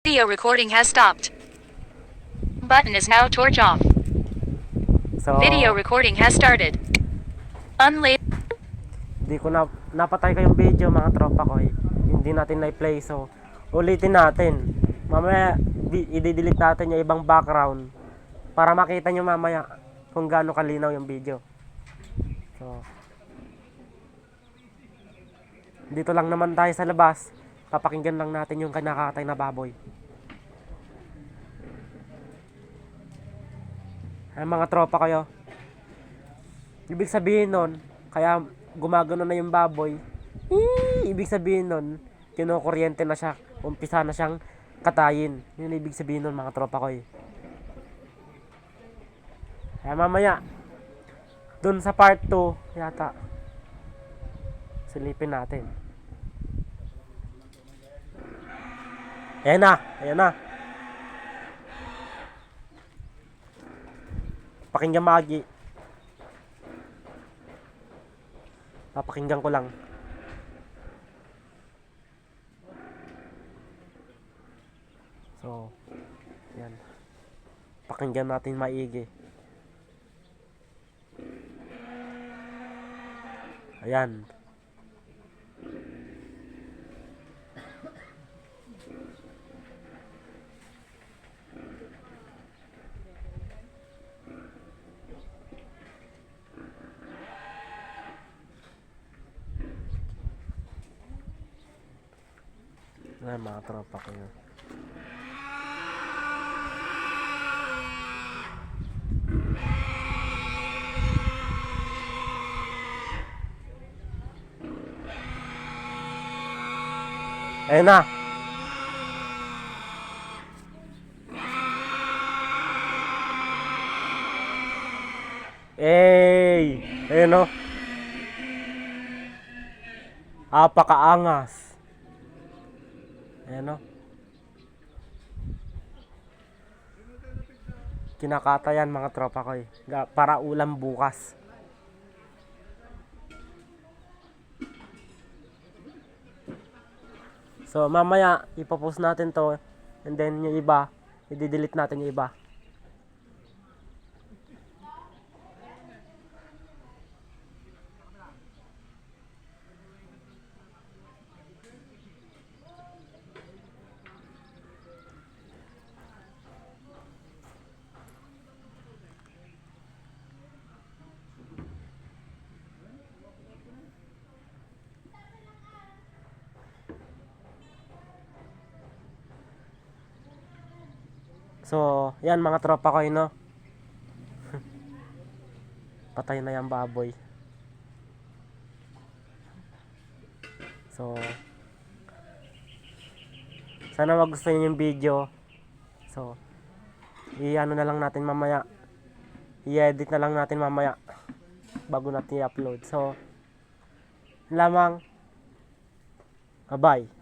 Video recording has stopped. Button is now torch off. So, Video recording has started. Hindi ko napatay ko yung video mga tropa ko eh. Hindi natin na-play, so ulitin natin. Mamaya i-delete natin yung ibang background para makita nyo mamaya kung gaano kalinaw yung video. So, dito lang naman tayo sa labas. Papakinggan lang natin yung kinakatay na baboy. Ay, mga tropa kayo. Ibig sabihin nun, kaya gumagano na yung baboy. Ibig sabihin nun, kinukuryente na siya. Umpisa na siyang katayin. Yun ibig sabihin nun mga tropa ko eh. Kaya mamaya, dun sa part 2, yata, silipin natin. Ayan na, ayan na. Pakinggan Magi. Papakinggan ko lang. So, yan. Pakinggan natin maigi. Ayan. Ayan mga tropa ko yun. Ayan na. Ayan o. Apakaangas. Ayan o. Kinakatayan mga tropa ko eh. Para ulam bukas. So mamaya ipopost natin to. And then yung iba, i-delete natin yung iba. So, yan mga tropa ko no. Patay na yung baboy. So, sana magustuhan yung video. So, i-ano na lang natin mamaya. I-edit na lang natin mamaya bago natin i-upload. So, lamang. Bye-bye.